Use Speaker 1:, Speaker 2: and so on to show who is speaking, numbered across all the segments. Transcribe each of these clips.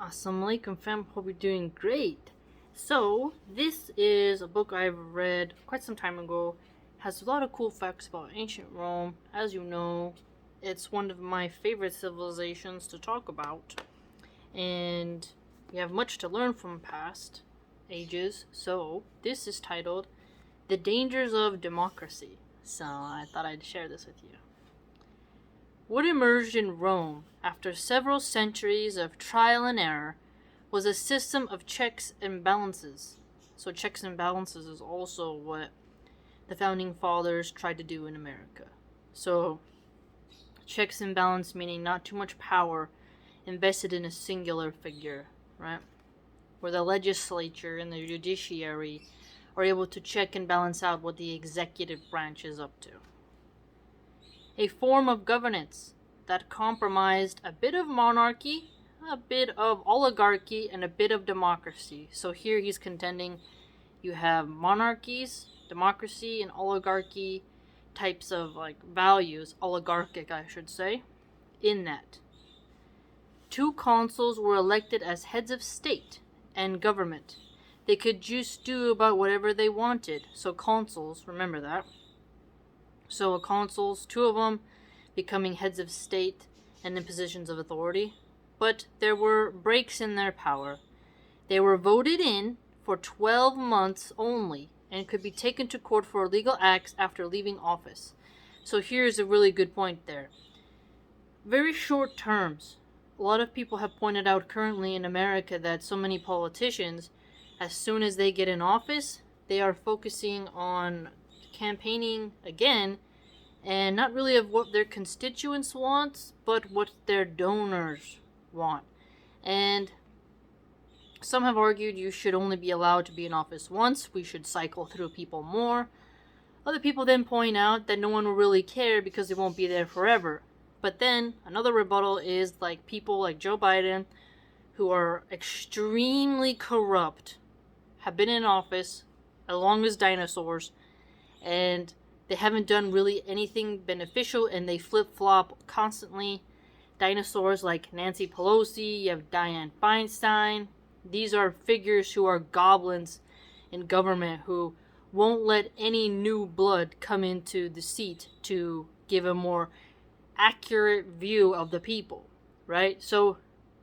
Speaker 1: Assalamu alaikum fam, hope you're doing great. So, this is a book I've read quite some time ago. Has a lot of cool facts about ancient Rome. As you know, it's one of my favorite civilizations to talk about. And we have much to learn from past ages. So, this is titled The Dangers of Democracy. So, I thought I'd share this with you. What emerged in Rome after several centuries of trial and error was a system of checks and balances. So checks and balances is also what the founding fathers tried to do in America. So checks and balance meaning not too much power invested in a singular figure, right? Where the legislature and the judiciary are able to check and balance out what the executive branch is up to. A form of governance that compromised a bit of monarchy, a bit of oligarchy, and a bit of democracy. So here he's contending you have monarchies, democracy, and oligarchy types of values, oligarchic I should say, in that. Two consuls were elected as heads of state and government. They could just do about whatever they wanted. So consuls, remember that. So consuls, two of them becoming heads of state and in positions of authority. But there were breaks in their power. They were voted in for 12 months only and could be taken to court for illegal acts after leaving office. So here's a really good point there. Very short terms. A lot of people have pointed out currently in America that so many politicians, as soon as they get in office, they are focusing on campaigning again, and not really of what their constituents want, but what their donors want. And some have argued you should only be allowed to be in office once. We should cycle through people more. Other people then point out that no one will really care because they won't be there forever. But then another rebuttal is people like Joe Biden, who are extremely corrupt, have been in office as long as dinosaurs, and they haven't done really anything beneficial, and they flip-flop constantly. Dinosaurs like Nancy Pelosi, you have Dianne Feinstein. These are figures who are goblins in government who won't let any new blood come into the seat to give a more accurate view of the people, right? So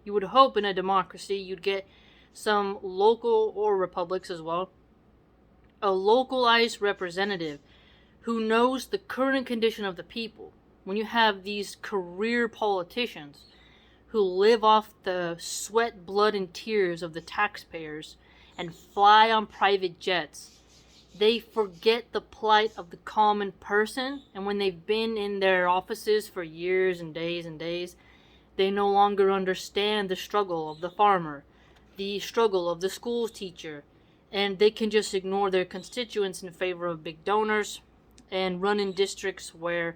Speaker 1: you would hope in a democracy you'd get some local, or republics as well, a localized representative who knows the current condition of the people. When you have these career politicians who live off the sweat, blood, and tears of the taxpayers and fly on private jets, they forget the plight of the common person, and when they've been in their offices for years and days, they no longer understand the struggle of the farmer, the struggle of the school teacher, and they can just ignore their constituents in favor of big donors and run in districts where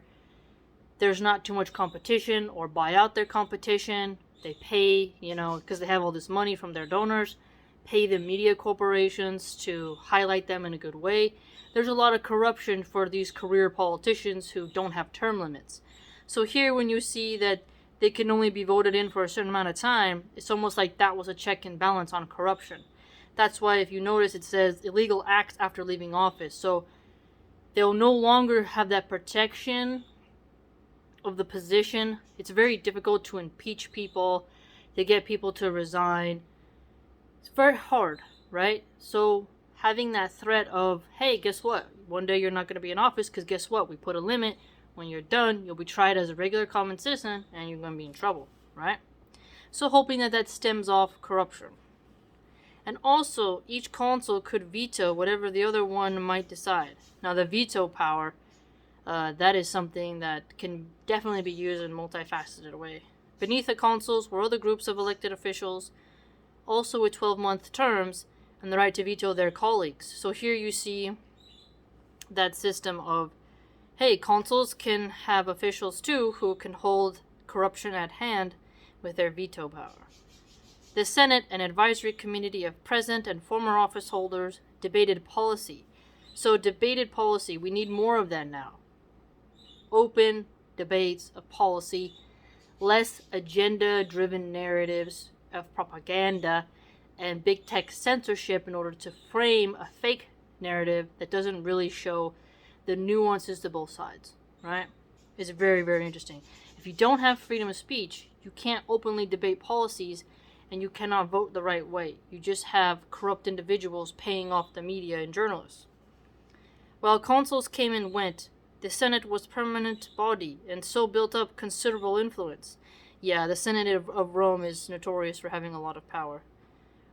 Speaker 1: there's not too much competition, or buy out their competition. They pay, because they have all this money from their donors, pay the media corporations to highlight them in a good way. There's a lot of corruption for these career politicians who don't have term limits. So here when you see that they can only be voted in for a certain amount of time, it's almost like that was a check and balance on corruption. That's why if you notice it says illegal acts after leaving office. So they'll no longer have that protection of the position. It's very difficult to impeach people, to get people to resign. It's very hard, right? So having that threat of, hey, guess what? One day you're not going to be in office because guess what? We put a limit. When you're done, you'll be tried as a regular common citizen and you're going to be in trouble, right? So hoping that stems off corruption. And also, each consul could veto whatever the other one might decide. Now, the veto power, that is something that can definitely be used in a multifaceted way. Beneath the consuls were other groups of elected officials, also with 12-month terms, and the right to veto their colleagues. So here you see that system of, hey, consuls can have officials too who can hold corruption at hand with their veto power. The Senate and Advisory Committee of present and former office holders debated policy. So debated policy, we need more of that now. Open debates of policy, less agenda-driven narratives, of propaganda and big tech censorship in order to frame a fake narrative that doesn't really show the nuances to both sides, right? It's very, very interesting. If you don't have freedom of speech, you can't openly debate policies and you cannot vote the right way. You just have corrupt individuals paying off the media and journalists. While consuls came and went, the Senate was permanent body and so built up considerable influence. Yeah, the Senate of Rome is notorious for having a lot of power.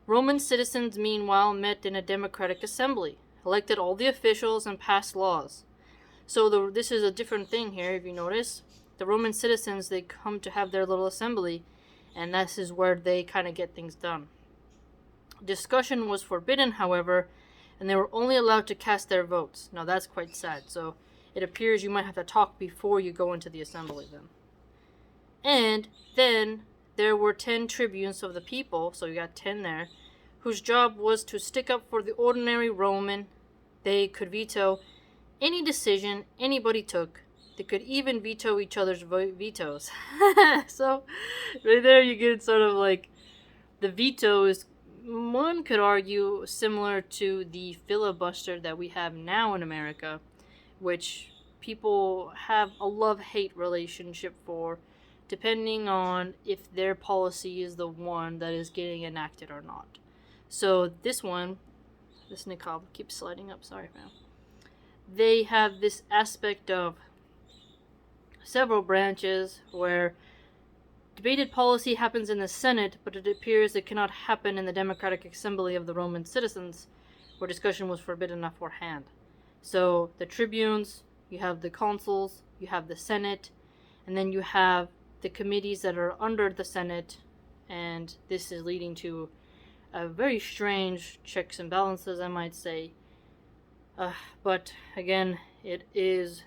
Speaker 1: Roman citizens, meanwhile, met in a democratic assembly, elected all the officials, and passed laws. So this is a different thing here, if you notice. The Roman citizens, they come to have their little assembly, and this is where they kind of get things done. Discussion was forbidden, however, and they were only allowed to cast their votes. Now that's quite sad, so it appears you might have to talk before you go into the assembly then. And then there were 10 tribunes of the people, so you got 10 there, whose job was to stick up for the ordinary Roman. They could veto any decision anybody took. They could even veto each other's vetoes. So, right there you get sort of like the veto is, one could argue, similar to the filibuster that we have now in America, which people have a love-hate relationship for, depending on if their policy is the one that is getting enacted or not. So this one, this niqab keeps sliding up, sorry fam. They have this aspect of several branches where debated policy happens in the Senate, but it appears it cannot happen in the democratic assembly of the Roman citizens, where discussion was forbidden beforehand. So the tribunes, you have the consuls, you have the Senate, and then you have the committees that are under the Senate, and this is leading to a very strange checks and balances, I might say. But again, it is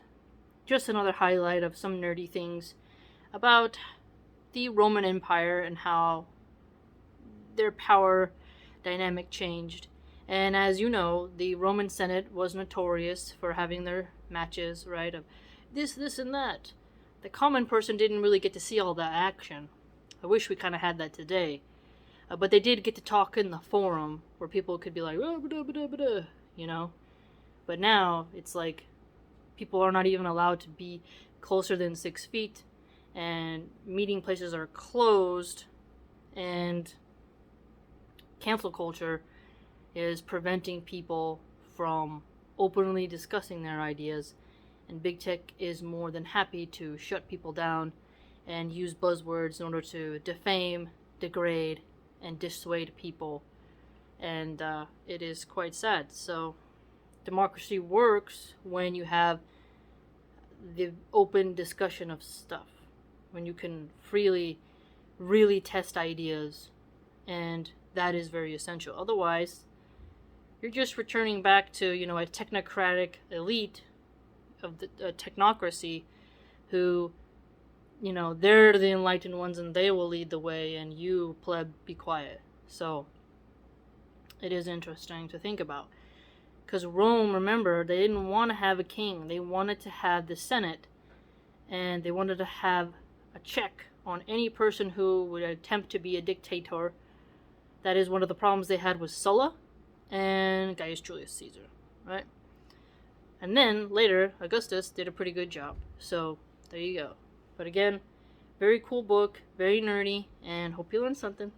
Speaker 1: just another highlight of some nerdy things about the Roman Empire and how their power dynamic changed. And as you know, the Roman Senate was notorious for having their matches, right, of this, and that. The common person didn't really get to see all that action. I wish we kind of had that today. But they did get to talk in the forum where people could be like, oh, bada, bada, bada, you know? But now it's like people are not even allowed to be closer than 6 feet, and meeting places are closed, and cancel culture is preventing people from openly discussing their ideas, and big tech is more than happy to shut people down and use buzzwords in order to defame, degrade, and dissuade people. And it is quite sad. So democracy works when you have the open discussion of stuff, when you can freely really test ideas, and that is very essential. Otherwise, you're just returning back to, you know, a technocratic elite of the technocracy who, you know, they're the enlightened ones and they will lead the way, and you, pleb, be quiet. So it is interesting to think about. Because Rome, remember, they didn't want to have a king. They wanted to have the Senate, and they wanted to have a check on any person who would attempt to be a dictator. That is one of the problems they had with Sulla and Gaius Julius Caesar, right? And then, later, Augustus did a pretty good job. So, there you go. But again, very cool book, very nerdy, and hope you learned something.